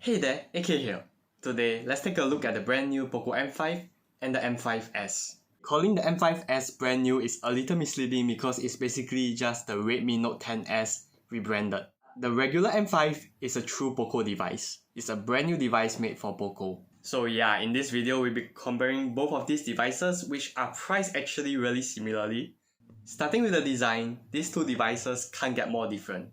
Hey there, AK here. Today, let's take a look at the brand new POCO M5 and the M5s. Calling the M5s brand new is a little misleading because it's basically just the Redmi Note 10s rebranded. The regular M5 is a true POCO device. It's a brand new device made for POCO. So yeah, in this video, we'll be comparing both of these devices, which are priced actually really similarly. Starting with the design, these two devices can't get more different.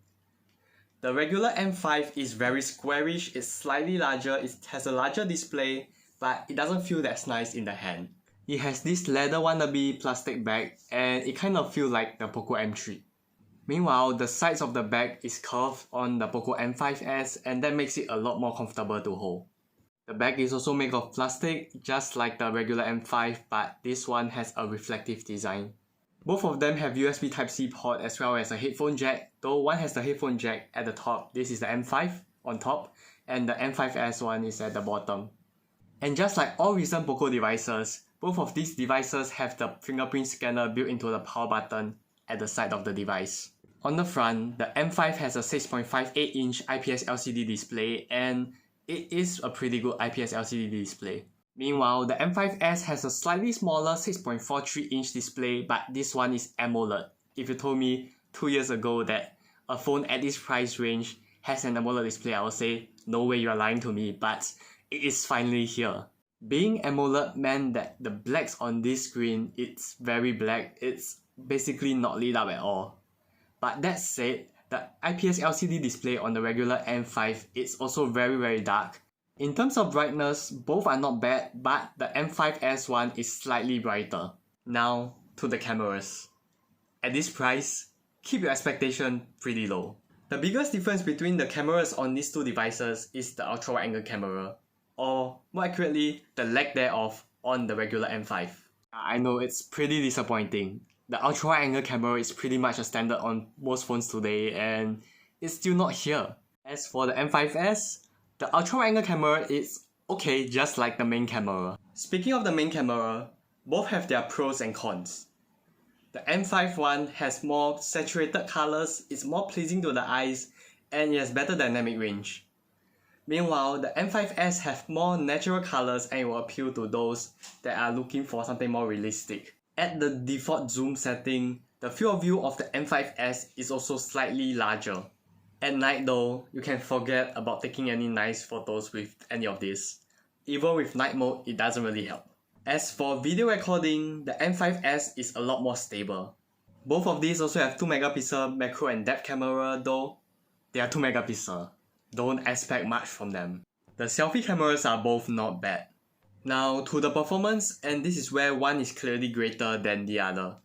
The regular M5 is very squarish, it's slightly larger, it has a larger display, but it doesn't feel that nice in the hand. It has this leather wannabe plastic bag and it kind of feels like the POCO M3. Meanwhile, the sides of the bag is curved on the POCO M5s and that makes it a lot more comfortable to hold. The bag is also made of plastic, just like the regular M5, but this one has a reflective design. Both of them have USB Type-C port as well as a headphone jack, though one has the headphone jack at the top. This is the M5 on top, and the M5s one is at the bottom. And just like all recent POCO devices, both of these devices have the fingerprint scanner built into the power button at the side of the device. On the front, the M5 has a 6.58-inch IPS LCD display, and it is a pretty good IPS LCD display. Meanwhile, the M5s has a slightly smaller 6.43-inch display, but this one is AMOLED. If you told me 2 years ago that a phone at this price range has an AMOLED display, I would say, no way, you are lying to me, but it is finally here. Being AMOLED meant that the blacks on this screen, it's very black, it's basically not lit up at all. But that said, the IPS LCD display on the regular M5 is also very dark. In terms of brightness, both are not bad, but the M5s one is slightly brighter. Now, to the cameras. At this price, keep your expectation pretty low. The biggest difference between the cameras on these two devices is the ultra-wide-angle camera, or more accurately, the lack thereof on the regular M5. I know it's pretty disappointing. The ultra-wide-angle camera is pretty much a standard on most phones today, and it's still not here. As for the M5s, the ultra-wide-angle camera is okay, just like the main camera. Speaking of the main camera, both have their pros and cons. The M5 one has more saturated colors, it's more pleasing to the eyes, and it has better dynamic range. Meanwhile, the M5s have more natural colors and it will appeal to those that are looking for something more realistic. At the default zoom setting, the field of view of the M5s is also slightly larger. At night though, you can forget about taking any nice photos with any of this. Even with night mode, it doesn't really help. As for video recording, the M5s is a lot more stable. Both of these also have 2MP macro and depth camera, though they are 2MP. Don't expect much from them. The selfie cameras are both not bad. Now to the performance, and this is where one is clearly greater than the other.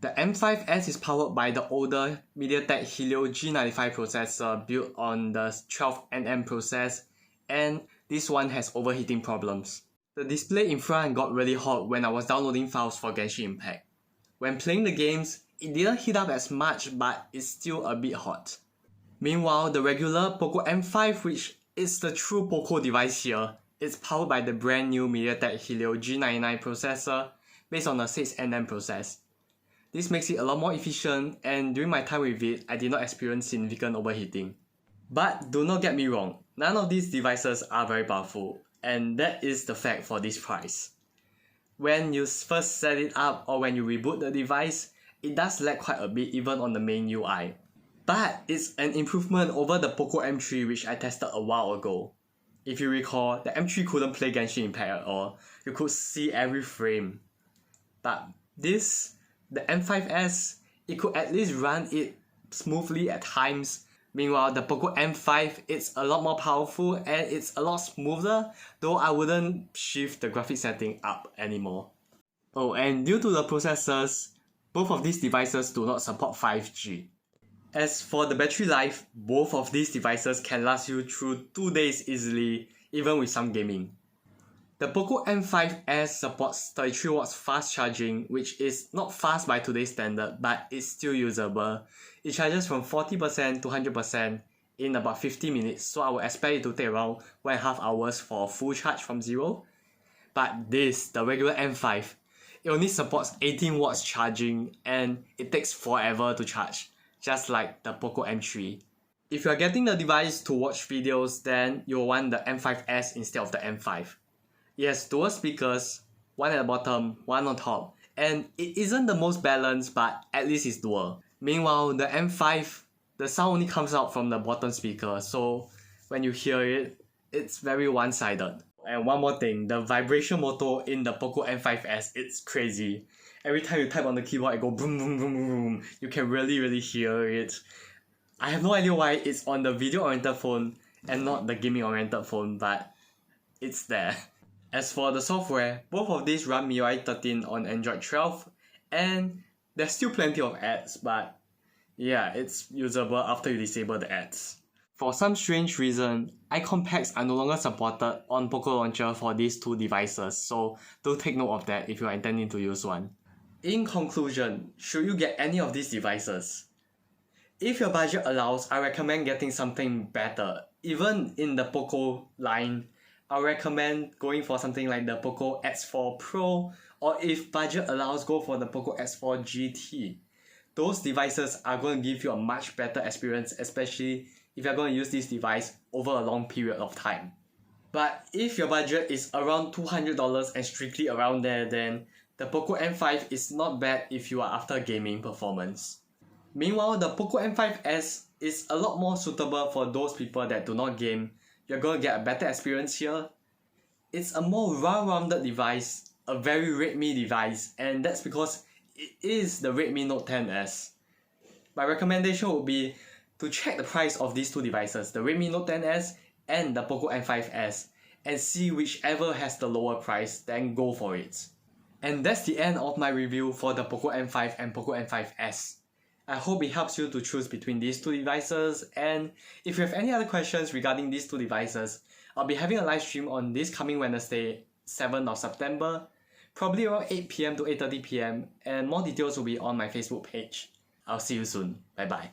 The M5s is powered by the older MediaTek Helio G95 processor built on the 12nm process, and this one has overheating problems. The display in front got really hot when I was downloading files for Genshin Impact. When playing the games, it didn't heat up as much, but it's still a bit hot. Meanwhile, the regular POCO M5, which is the true POCO device here, is powered by the brand new MediaTek Helio G99 processor based on a 6nm process. This makes it a lot more efficient, and during my time with it, I did not experience significant overheating. But do not get me wrong, none of these devices are very powerful, and that is the fact for this price. When you first set it up or when you reboot the device, it does lag quite a bit even on the main UI. But it's an improvement over the POCO M3 which I tested a while ago. If you recall, the M3 couldn't play Genshin Impact at all, you could see every frame. But this, the M5s, it could at least run it smoothly at times. Meanwhile, the POCO M5, it's a lot more powerful and it's a lot smoother, though I wouldn't shift the graphics setting up anymore. Oh, and due to the processors, both of these devices do not support 5G. As for the battery life, both of these devices can last you through 2 days easily, even with some gaming. The POCO M5s supports 33 watts fast charging, which is not fast by today's standard, but it's still usable. It charges from 40% to 100% in about 50 minutes, so I would expect it to take around 1.5 hours for a full charge from zero. But this, the regular M5, it only supports 18 watts charging and it takes forever to charge, just like the POCO M3. If you are getting the device to watch videos, then you'll want the M5s instead of the M5. It has dual speakers, one at the bottom, one on top, and it isn't the most balanced, but at least it's dual. Meanwhile, the M5, the sound only comes out from the bottom speaker, so when you hear it, it's very one-sided. And one more thing, the vibration motor in the POCO M5s, it's crazy. Every time you type on the keyboard, it goes boom boom boom boom boom. You can really hear it. I have no idea why it's on the video-oriented phone and not the gaming-oriented phone, but it's there. As for the software, both of these run MIUI 13 on Android 12, and there's still plenty of ads, but yeah, it's usable after you disable the ads. For some strange reason, icon packs are no longer supported on POCO Launcher for these two devices, so do take note of that if you are intending to use one. In conclusion, should you get any of these devices? If your budget allows, I recommend getting something better. Even in the POCO line, I recommend going for something like the POCO X4 Pro, or if budget allows, go for the POCO X4 GT. Those devices are going to give you a much better experience, especially if you're going to use this device over a long period of time. But if your budget is around $200 and strictly around there, then the POCO M5 is not bad if you are after gaming performance. Meanwhile, the POCO M5s is a lot more suitable for those people that do not game. You're going to get a better experience here. It's a more well-rounded device, a very Redmi device, and that's because it is the Redmi Note 10s. My recommendation would be to check the price of these two devices, the Redmi Note 10s and the POCO M5s, and see whichever has the lower price, then go for it. And that's the end of my review for the POCO M5 and POCO M5s. I hope it helps you to choose between these two devices, and if you have any other questions regarding these two devices, I'll be having a live stream on this coming Wednesday, 7th of September, probably around 8 PM to 8:30 PM, and more details will be on my Facebook page. I'll see you soon. Bye bye.